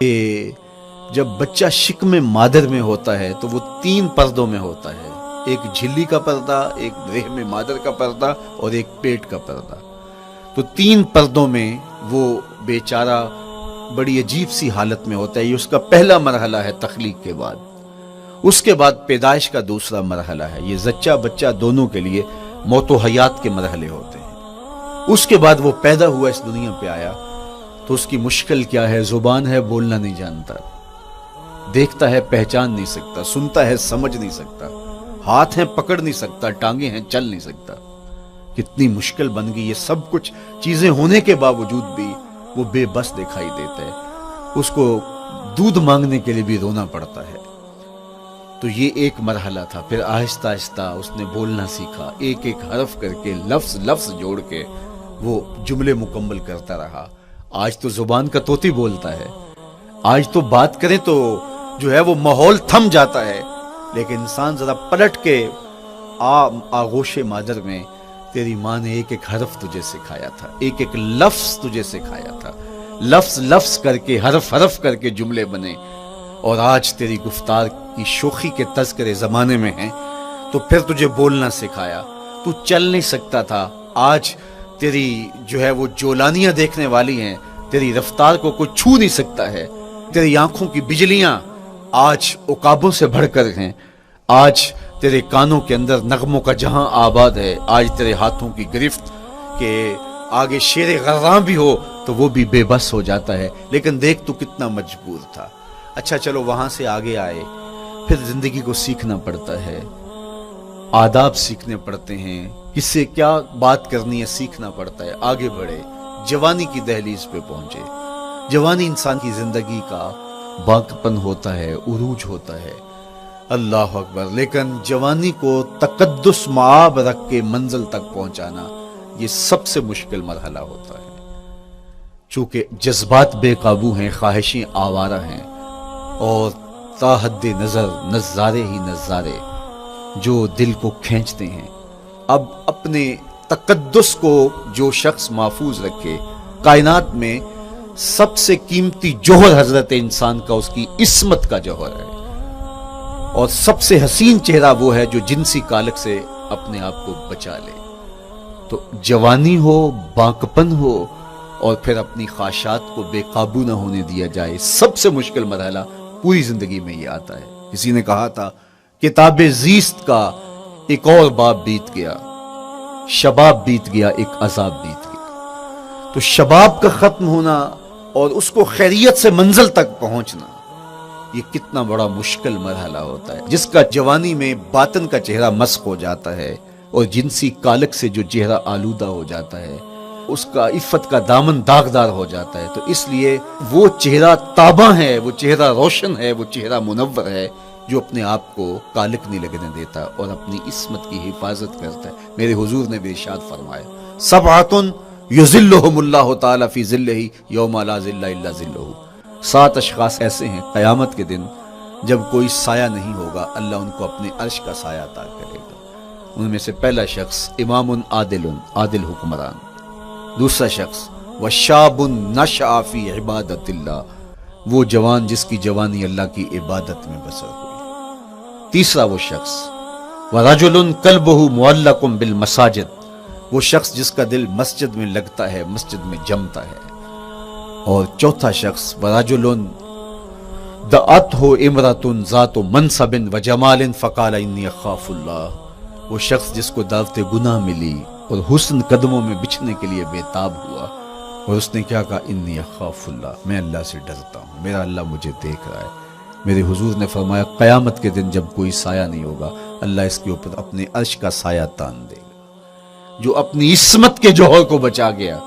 کہ جب بچہ شکم مادر میں ہوتا ہے تو وہ 3 پردوں میں ہوتا ہے، ایک جھلی کا پردہ، ایک رحم مادر کا پردہ اور ایک پیٹ کا پردہ۔ تو 3 پردوں میں وہ بیچارہ بڑی عجیب سی حالت میں ہوتا ہے۔ یہ اس کا پہلا مرحلہ ہے تخلیق کے بعد۔ اس کے بعد پیدائش کا دوسرا مرحلہ ہے۔ یہ زچہ بچہ دونوں کے لیے موت و حیات کے مرحلے ہوتے ہیں۔ اس کے بعد وہ پیدا ہوا، اس دنیا پہ آیا، تو اس کی مشکل کیا ہے؟ زبان ہے، بولنا نہیں جانتا، دیکھتا ہے پہچان نہیں سکتا، سنتا ہے سمجھ نہیں سکتا، ہاتھ ہیں پکڑ نہیں سکتا، ٹانگیں ہیں چل نہیں سکتا۔ کتنی مشکل بن گئی۔ یہ سب کچھ چیزیں ہونے کے باوجود بھی وہ بے بس دکھائی دیتا ہے، اس کو دودھ مانگنے کے لیے بھی رونا پڑتا ہے۔ تو یہ ایک مرحلہ تھا۔ پھر آہستہ آہستہ اس نے بولنا سیکھا، ایک ایک حرف کر کے، لفظ جوڑ کے وہ جملے مکمل کرتا رہا۔ آج تو زبان کا طوطی بولتا ہے، آج تو بات کریں تو جو ہے وہ ماحول تھم جاتا ہے، لیکن انسان ذرا پلٹ کے آغوش مادر میں تیری ماں نے ایک ایک حرف تجھے سکھایا تھا، ایک ایک لفظ تجھے سکھایا تھا، لفظ کر کے، حرف کر کے جملے بنے، اور آج تیری گفتار کی شوخی کے تذکرے زمانے میں ہیں، تو پھر تجھے بولنا سکھایا۔ تو چل نہیں سکتا تھا، آج تیری جو ہے وہ جولانیاں دیکھنے والی ہیں، تیری رفتار کو کوئی چھو نہیں سکتا ہے، تیری آنکھوں کی بجلیاں آج عقابوں سے بڑھ کر ہیں، آج تیرے کانوں کے اندر نغموں کا جہاں آباد ہے، آج تیرے ہاتھوں کی گرفت کہ آگے شیر غراں بھی ہو تو وہ بھی بے بس ہو جاتا ہے، لیکن دیکھ تو کتنا مجبور تھا۔ اچھا چلو وہاں سے آگے آئے، پھر زندگی کو سیکھنا پڑتا ہے، آداب سیکھنے پڑتے ہیں، کس سے کیا بات کرنی ہے سیکھنا پڑتا ہے، آگے بڑھے، جوانی کی دہلیز پہ پہنچے۔ جوانی انسان کی زندگی کا باقپن ہوتا ہے، عروج ہوتا ہے، اللہ اکبر، لیکن جوانی کو تقدس معاب رکھ کے منزل تک پہنچانا یہ سب سے مشکل مرحلہ ہوتا ہے، چونکہ جذبات بے قابو ہیں، خواہشیں آوارہ ہیں، اور تا حد نظر نظارے ہی نظارے جو دل کو کھینچتے ہیں۔ اب اپنے تقدس کو جو شخص محفوظ رکھے، کائنات میں سب سے قیمتی جوہر حضرت انسان کا اس کی عصمت کا جوہر ہے، اور سب سے حسین چہرہ وہ ہے جو جنسی کالک سے اپنے آپ کو بچا لے۔ تو جوانی ہو، باقپن ہو، اور پھر اپنی خواہشات کو بے قابو نہ ہونے دیا جائے، سب سے مشکل مرحلہ پوری زندگی میں یہ آتا ہے۔ کسی نے کہا تھا کتاب زیست کا ایک اور باب بیت گیا، شباب بیت گیا، ایک عذاب بیت گیا۔ تو شباب کا ختم ہونا اور اس کو خیریت سے منزل تک پہنچنا، یہ کتنا بڑا مشکل مرحلہ ہوتا ہے، جس کا جوانی میں باطن کا چہرہ مسخ ہو جاتا ہے اور جنسی کالک سے جو چہرہ آلودہ ہو جاتا ہے اس کا عفت کا دامن داغدار ہو جاتا ہے۔ تو اس لیے وہ چہرہ تاباں ہے، وہ چہرہ روشن ہے، وہ چہرہ منور ہے جو اپنے آپ کو کالک نہیں لگنے دیتا اور اپنی عصمت کی حفاظت کرتا ہے۔ میرے حضور نے بھی ارشاد فرمایا، سبعۃ یظلھم اللہ تعالی فی ظلہ یوم لا ظل الا ظلہ، 7 اشخاص ایسے ہیں قیامت کے دن جب کوئی سایہ نہیں ہوگا، اللہ ان کو اپنے عرش کا سایہ عطا کرے گا۔ ان میں سے پہلا شخص امام عادل حکمران، دوسرا شخص وشاب نشأ فی عبادت اللہ، وہ جوان جس کی جوانی اللہ کی عبادت میں بسر ہوئی۔ تیسرا وہ شخص ورجل قلبہ معلق بالمساجد، وہ شخص جس کا دل مسجد میں لگتا ہے، مسجد میں جمتا ہے۔ اور چوتھا شخص ورجل دعتہ امرأۃ ذات منصب وجمال فقال انی اخاف اللہ، وہ شخص جس کو دعوت گناہ ملی اور حسن قدموں میں بچھنے کے لیے بےتاب ہوا، اور اس نے کیا کہا، انی اخاف اللہ، میں اللہ سے ڈرتا ہوں، میرا اللہ مجھے دیکھ رہا ہے۔ میرے حضور نے فرمایا قیامت کے دن جب کوئی سایہ نہیں ہوگا، اللہ اس کے اوپر اپنے عرش کا سایہ تان دے گا، جو اپنی عصمت کے جوہر کو بچا گیا۔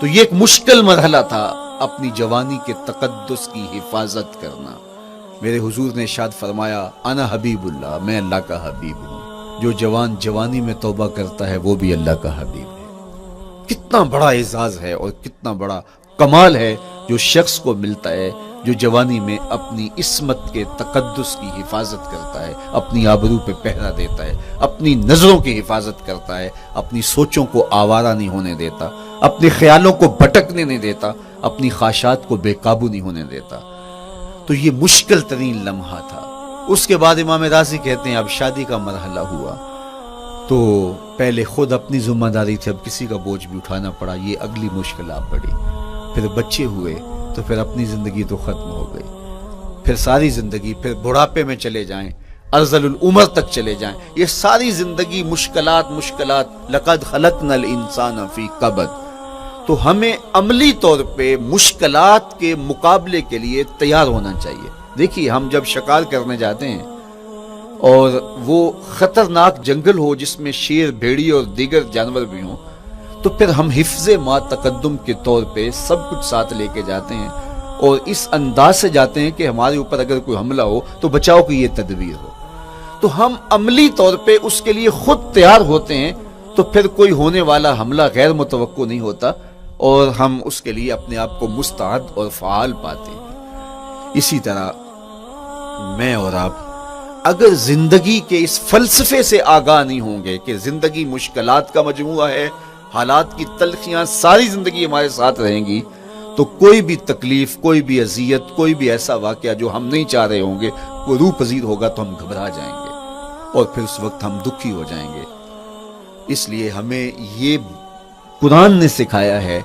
تو یہ ایک مشکل مرحلہ تھا، اپنی جوانی کے تقدس کی حفاظت کرنا۔ میرے حضور نے ارشاد فرمایا انا حبیب اللہ، میں اللہ کا حبیب ہوں۔ جو جوان جوانی میں توبہ کرتا ہے وہ بھی اللہ کا حبیب ہے۔ کتنا بڑا اعزاز ہے اور کتنا بڑا کمال ہے جو شخص کو ملتا ہے جو جوانی میں اپنی عصمت کے تقدس کی حفاظت کرتا ہے، اپنی آبرو پہ پہرا دیتا ہے، اپنی نظروں کی حفاظت کرتا ہے، اپنی سوچوں کو آوارہ نہیں ہونے دیتا، اپنے خیالوں کو بھٹکنے نہیں دیتا، اپنی خواہشات کو بے قابو نہیں ہونے دیتا۔ تو یہ مشکل ترین لمحہ تھا۔ اس کے بعد امام رازی کہتے ہیں اب شادی کا مرحلہ ہوا تو پہلے خود اپنی ذمہ داری تھی، اب کسی کا بوجھ بھی اٹھانا پڑا، یہ اگلی مشکلات پڑی۔ پھر بچے ہوئے تو پھر اپنی زندگی تو ختم ہو گئی، پھر ساری زندگی، پھر بڑھاپے میں چلے جائیں، ارذل العمر تک چلے جائیں، یہ ساری زندگی مشکلات لقد خلقنا الانسان فی کبد۔ تو ہمیں عملی طور پہ مشکلات کے مقابلے کے لیے تیار ہونا چاہیے۔ دیکھیے ہم جب شکار کرنے جاتے ہیں اور وہ خطرناک جنگل ہو جس میں شیر، بھیڑی اور دیگر جانور بھی ہوں، تو پھر ہم حفظ ما تقدم کے طور پہ سب کچھ ساتھ لے کے جاتے ہیں اور اس انداز سے جاتے ہیں کہ ہمارے اوپر اگر کوئی حملہ ہو تو بچاؤ کی یہ تدبیر ہو۔ تو ہم عملی طور پہ اس کے لیے خود تیار ہوتے ہیں، تو پھر کوئی ہونے والا حملہ غیر متوقع نہیں ہوتا اور ہم اس کے لیے اپنے آپ کو مستعد اور فعال پاتے ہیں۔ اسی طرح میں اور آپ اگر زندگی کے اس فلسفے سے آگاہ نہیں ہوں گے کہ زندگی مشکلات کا مجموعہ ہے، حالات کی تلخیاں ساری زندگی ہمارے ساتھ رہیں گی، تو کوئی بھی تکلیف، کوئی بھی اذیت، کوئی بھی ایسا واقعہ جو ہم نہیں چاہ رہے ہوں گے وہ روح پذیر ہوگا تو ہم گھبرا جائیں گے اور پھر اس وقت ہم دکھی ہو جائیں گے۔ اس لیے ہمیں یہ قرآن نے سکھایا ہے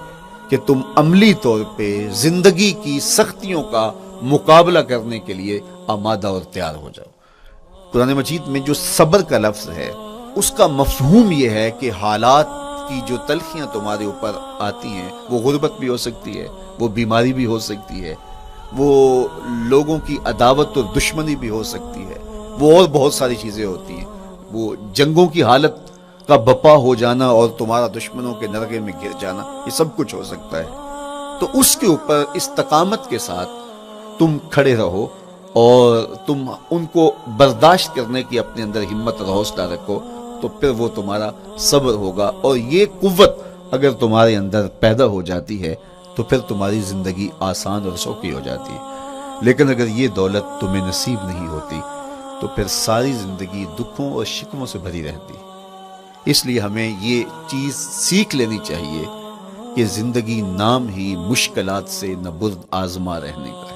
کہ تم عملی طور پہ زندگی کی سختیوں کا مقابلہ کرنے کے لیے آمادہ اور تیار ہو جاؤ۔ قرآن مجید میں جو صبر کا لفظ ہے اس کا مفہوم یہ ہے کہ حالات کی جو تلخیاں تمہارے اوپر آتی ہیں، وہ غربت بھی ہو سکتی ہے، وہ بیماری بھی ہو سکتی ہے، وہ لوگوں کی عداوت اور دشمنی بھی ہو سکتی ہے، وہ اور بہت ساری چیزیں ہوتی ہیں، وہ جنگوں کی حالت کا بپا ہو جانا اور تمہارا دشمنوں کے نرغے میں گر جانا، یہ سب کچھ ہو سکتا ہے۔ تو اس کے اوپر استقامت کے ساتھ تم کھڑے رہو اور تم ان کو برداشت کرنے کی اپنے اندر ہمت اور حوصلہ رکھو، تو پھر وہ تمہارا صبر ہوگا، اور یہ قوت اگر تمہارے اندر پیدا ہو جاتی ہے تو پھر تمہاری زندگی آسان اور سوکھی ہو جاتی ہے۔ لیکن اگر یہ دولت تمہیں نصیب نہیں ہوتی تو پھر ساری زندگی دکھوں اور شکووں سے بھری رہتی۔ اس لیے ہمیں یہ چیز سیکھ لینی چاہیے کہ زندگی نام ہی مشکلات سے نہ برد آزما رہنے کا ہے۔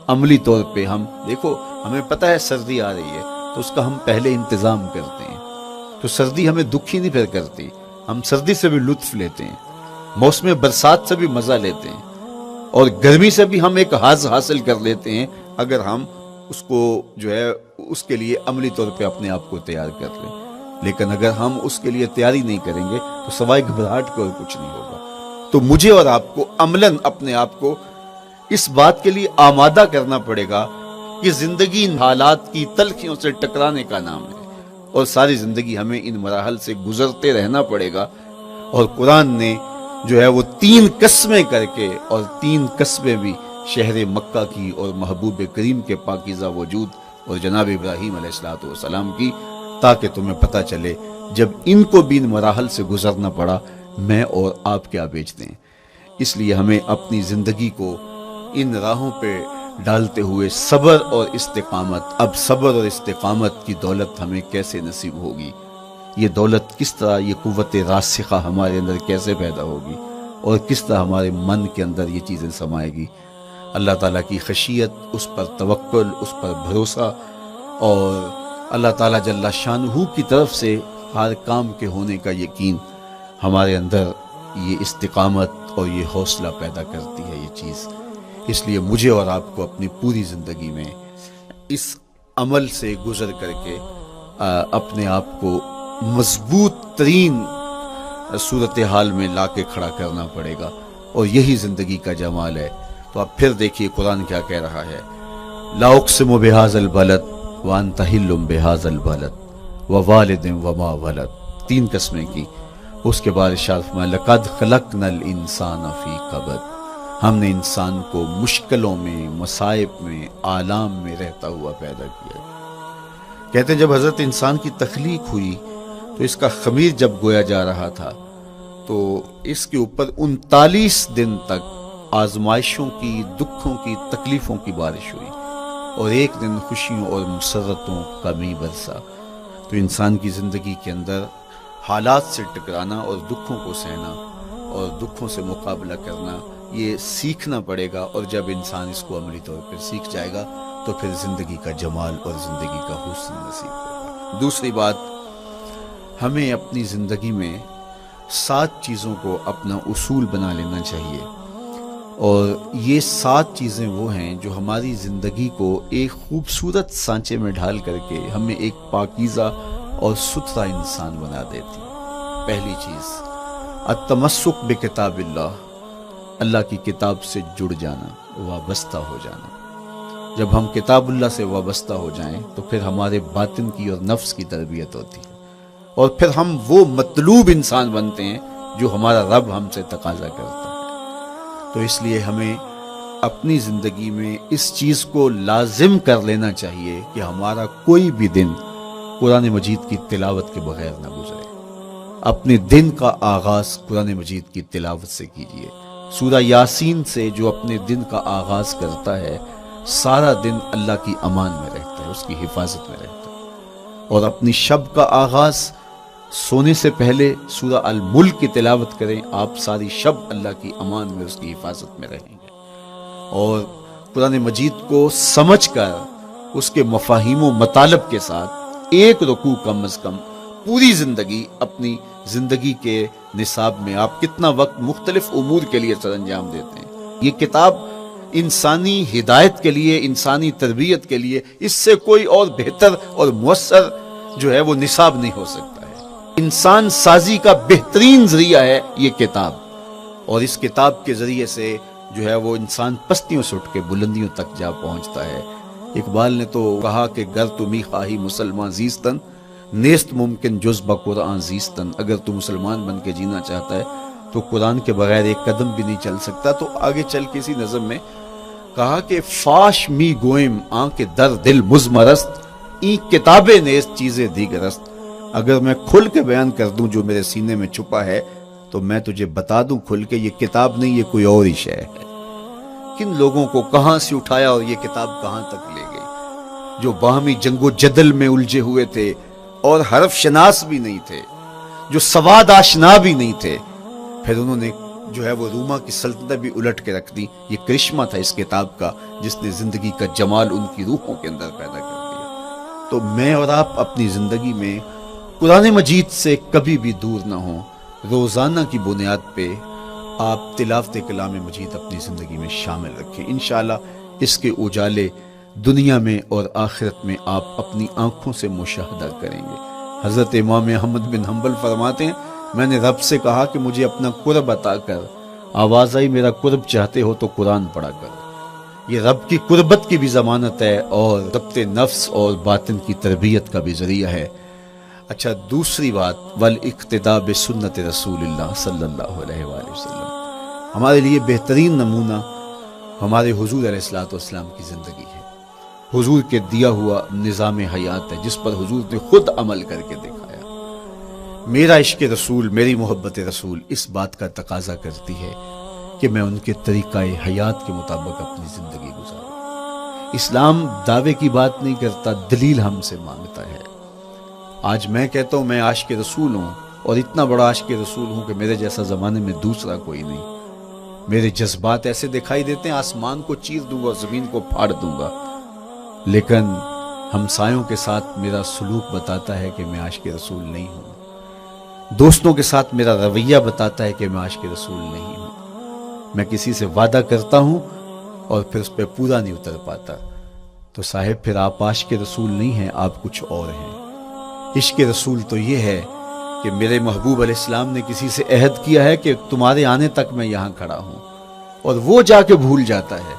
عملی طور پہ ہم دیکھو، ہمیں پتہ ہے سردی آ رہی ہے تو اس کا ہم پہلے انتظام کرتے ہیں، تو سردی ہمیں دکھی نہیں پھر کرتی، ہم سردی سے بھی لطف لیتے ہیں، موسم برسات سے بھی مزہ لیتے ہیں، اور گرمی سے بھی ہم ایک حاز حاصل کر لیتے ہیں اگر ہم اس کو جو ہے اس کے لیے عملی طور پہ اپنے آپ کو تیار کر لیں۔ لیکن اگر ہم اس کے لیے تیاری نہیں کریں گے تو سوائے گھبراہٹ کے اور کچھ نہیں ہوگا۔ تو مجھے اور آپ کو عملاً اپنے آپ کو اس بات کے لیے آمادہ کرنا پڑے گا کہ زندگی ان حالات کی تلخیوں سے ٹکرانے کا نام ہے، اور ساری زندگی ہمیں ان مراحل سے گزرتے رہنا پڑے گا۔ اور قرآن نے جو ہے وہ 3 قسمیں کر کے، اور 3 قسمیں بھی شہر مکہ کی اور محبوب کریم کے پاکیزہ وجود اور جناب ابراہیم علیہ السلام کی، تاکہ تمہیں پتہ چلے جب ان کو بھی ان مراحل سے گزرنا پڑا میں اور آپ کیا بیچتے ہیں۔ اس لیے ہمیں اپنی زندگی کو ان راہوں پہ ڈالتے ہوئے صبر اور استقامت، اب صبر اور استقامت کی دولت ہمیں کیسے نصیب ہوگی، یہ دولت کس طرح، یہ قوت راسخہ ہمارے اندر کیسے پیدا ہوگی، اور کس طرح ہمارے من کے اندر یہ چیزیں سمائے گی۔ اللہ تعالیٰ کی خشیت، اس پر توکل، اس پر بھروسہ، اور اللہ تعالیٰ جل شانہ کی طرف سے ہر کام کے ہونے کا یقین ہمارے اندر یہ استقامت اور یہ حوصلہ پیدا کرتی ہے یہ چیز۔ اس لیے مجھے اور آپ کو اپنی پوری زندگی میں اس عمل سے گزر کر کے اپنے آپ کو مضبوط ترین صورتحال میں لا کے کھڑا کرنا پڑے گا، اور یہی زندگی کا جمال ہے۔ تو آپ پھر دیکھیے قرآن کیا کہہ رہا ہے، لا اقسم بہذا البلد وانت حل بہذا البلد ووالد وما ولد، 3 قسمیں کی۔ اس کے بعد ارشاد فرمایا لقد خلقنا الانسان فی کبد، ہم نے انسان کو مشکلوں میں، مصائب میں، آلام میں رہتا ہوا پیدا کیا۔ کہتے ہیں جب حضرت انسان کی تخلیق ہوئی تو اس کا خمیر جب گویا جا رہا تھا تو اس کے اوپر 39 دن تک آزمائشوں کی، دکھوں کی، تکلیفوں کی بارش ہوئی، اور ایک دن خوشیوں اور مسرتوں کا می برسا۔ تو انسان کی زندگی کے اندر حالات سے ٹکرانا اور دکھوں کو سہنا اور دکھوں سے مقابلہ کرنا یہ سیکھنا پڑے گا، اور جب انسان اس کو عملی طور پر سیکھ جائے گا تو پھر زندگی کا جمال اور زندگی کا حسن نصیب ہوگا۔ دوسری بات، ہمیں اپنی زندگی میں 7 چیزوں کو اپنا اصول بنا لینا چاہیے، اور یہ 7 چیزیں وہ ہیں جو ہماری زندگی کو ایک خوبصورت سانچے میں ڈھال کر کے ہمیں ایک پاکیزہ اور ستھرا انسان بنا دیتی۔ پہلی چیز، التمسک بکتاب اللہ، اللہ کی کتاب سے جڑ جانا، وابستہ ہو جانا۔ جب ہم کتاب اللہ سے وابستہ ہو جائیں تو پھر ہمارے باطن کی اور نفس کی تربیت ہوتی ہے، اور پھر ہم وہ مطلوب انسان بنتے ہیں جو ہمارا رب ہم سے تقاضا کرتا ہے۔ تو اس لیے ہمیں اپنی زندگی میں اس چیز کو لازم کر لینا چاہیے کہ ہمارا کوئی بھی دن قرآن مجید کی تلاوت کے بغیر نہ گزرے۔ اپنے دن کا آغاز قرآن مجید کی تلاوت سے کیجیے۔ سورہ یاسین سے جو اپنے دن کا آغاز کرتا ہے، سارا دن اللہ کی امان میں رہتا ہے، اس کی حفاظت میں رہتا ہے۔ اور اپنی شب کا آغاز سونے سے پہلے سورہ الملک کی تلاوت کریں، آپ ساری شب اللہ کی امان میں، اس کی حفاظت میں رہیں گے۔ اور قرآن مجید کو سمجھ کر اس کے مفاہیم و مطالب کے ساتھ ایک رکوع کم از کم پوری زندگی، اپنی زندگی کے نصاب میں آپ کتنا وقت مختلف امور کے لیے سر انجام دیتے ہیں۔ یہ کتاب انسانی ہدایت کے لیے، انسانی تربیت کے لیے، اس سے کوئی اور بہتر اور مؤثر جو ہے وہ نصاب نہیں ہو سکتا ہے۔ انسان سازی کا بہترین ذریعہ ہے یہ کتاب، اور اس کتاب کے ذریعے سے جو ہے وہ انسان پستیوں سے اٹھ کے بلندیوں تک جا پہنچتا ہے۔ اقبال نے تو کہا کہ گر تمی خواہی مسلمان زیستن، نیست ممکن جز بقرآن زیستن۔ اگر تو مسلمان بن کے جینا چاہتا ہے تو قرآن کے بغیر ایک قدم بھی نہیں چل سکتا۔ تو آگے چل کے اسی نظم میں کہا کہ فاش می گوئم آنکھ در دل مزمرست، این کتابیں نیست چیزیں دیگرست۔ اگر میں کھل کے بیان کر دوں جو میرے سینے میں چھپا ہے تو میں تجھے بتا دوں کھل کے، یہ کتاب نہیں، یہ کوئی اور ہی شے ہے۔ کن لوگوں کو کہاں سے اٹھایا اور یہ کتاب کہاں تک لے گئی، جو باہمی جنگ و جدل میں الجھے ہوئے تھے اور حرف شناس بھی نہیں تھے، جو سواد آشنا بھی نہیں تھے، پھر انہوں نے جو ہے وہ روما کی سلطنت بھی الٹ کے رکھ دی۔ یہ کرشمہ تھا اس کتاب کا، جس نے زندگی کا جمال ان کی روحوں کے اندر پیدا کر دیا۔ تو میں اور آپ اپنی زندگی میں قرآن مجید سے کبھی بھی دور نہ ہوں۔ روزانہ کی بنیاد پہ آپ تلاوت کلام مجید اپنی زندگی میں شامل رکھیں۔ انشاءاللہ اس کے اجالے دنیا میں اور آخرت میں آپ اپنی آنکھوں سے مشاہدہ کریں گے۔ حضرت امام احمد بن حنبل فرماتے ہیں، میں نے رب سے کہا کہ مجھے اپنا قرب عطا کر، آواز آئی میرا قرب چاہتے ہو تو قرآن پڑھا کر۔ یہ رب کی قربت کی بھی ضمانت ہے اور ضبط نفس اور باطن کی تربیت کا بھی ذریعہ ہے۔ اچھا، دوسری بات، والاقتداء بسنت رسول اللہ صلی اللہ علیہ وآلہ وسلم۔ ہمارے لیے بہترین نمونہ ہمارے حضور علیہ الصلوۃ والسلام کی زندگی ہے، حضور کے دیا ہوا نظام حیات ہے جس پر حضور نے خود عمل کر کے دکھایا۔ میرا عشق رسول، میری محبت رسول اس بات کا تقاضا کرتی ہے کہ میں ان کے طریقہ حیات کے مطابق اپنی زندگی گزاروں۔ اسلام دعوے کی بات نہیں کرتا، دلیل ہم سے مانگتا ہے۔ آج میں کہتا ہوں میں عاشق رسول ہوں، اور اتنا بڑا عاشق رسول ہوں کہ میرے جیسا زمانے میں دوسرا کوئی نہیں۔ میرے جذبات ایسے دکھائی دیتے ہیں آسمان کو چیر دوں گا اور زمین کو پھاڑ دوں گا، لیکن ہمسایوں کے ساتھ میرا سلوک بتاتا ہے کہ میں عاشق رسول نہیں ہوں۔ دوستوں کے ساتھ میرا رویہ بتاتا ہے کہ میں عاشق رسول نہیں ہوں۔ میں کسی سے وعدہ کرتا ہوں اور پھر اس پہ پورا نہیں اتر پاتا، تو صاحب پھر آپ عاشق رسول نہیں ہیں، آپ کچھ اور ہیں۔ عشق رسول تو یہ ہے کہ میرے محبوب علیہ السلام نے کسی سے عہد کیا ہے کہ تمہارے آنے تک میں یہاں کھڑا ہوں، اور وہ جا کے بھول جاتا ہے،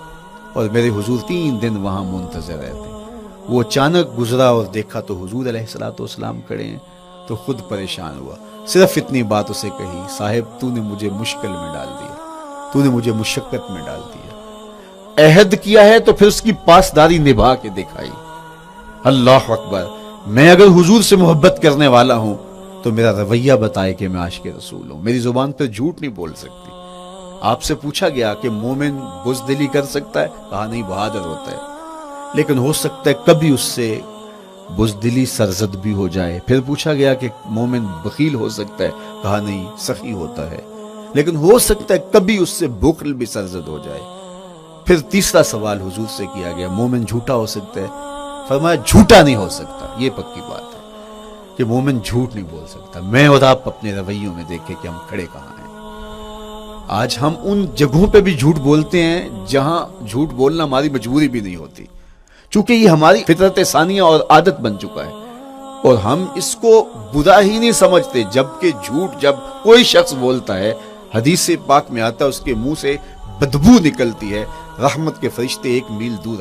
اور میرے حضور 3 دن وہاں منتظر رہتے۔ وہ اچانک گزرا اور دیکھا تو حضور علیہ السلام کھڑے ہیں، تو خود پریشان ہوا۔ صرف اتنی بات اسے کہی، صاحب تو نے مجھے مشکل میں ڈال دیا، تو نے مجھے مشقت میں ڈال دیا۔ عہد کیا ہے تو پھر اس کی پاسداری نبھا کے دکھائی۔ اللہ اکبر! میں اگر حضور سے محبت کرنے والا ہوں تو میرا رویہ بتائے کہ میں عاشق رسول ہوں۔ میری زبان پہ جھوٹ نہیں بول سکتی۔ آپ سے پوچھا گیا کہ مومن بزدلی کر سکتا ہے؟ کہا نہیں، بہادر ہوتا ہے، لیکن ہو سکتا ہے کبھی اس سے بزدلی سرزد بھی ہو جائے۔ پھر پوچھا گیا کہ مومن بخیل ہو سکتا ہے؟ کہا نہیں، سخی ہوتا ہے۔ لیکن ہو سکتا ہے کبھی اس سے بخل بھی سرزد ہو جائے. پھر تیسرا سوال حضور سے کیا گیا مومن جھوٹا ہو سکتا ہے؟ فرمایا جھوٹا نہیں ہو سکتا. یہ پکی بات ہے کہ مومن جھوٹ نہیں بول سکتا. میں اور آپ اپنے رویوں میں دیکھیں کہ ہم کھڑے کہاں ہیں. آج ہم ان جگہوں پہ بھی جھوٹ بولتے ہیں جہاں جھوٹ بولنا ہماری مجبوری بھی نہیں ہوتی، چونکہ یہ ہماری فطرت ثانیہ اور عادت بن چکا ہے، اور ہم اس کو برا ہی نہیں سمجھتے. جبکہ جھوٹ جب کوئی شخص بولتا ہے، حدیث پاک میں آتا ہے اس کے منہ سے بدبو نکلتی ہے، رحمت کے فرشتے 1 میل دور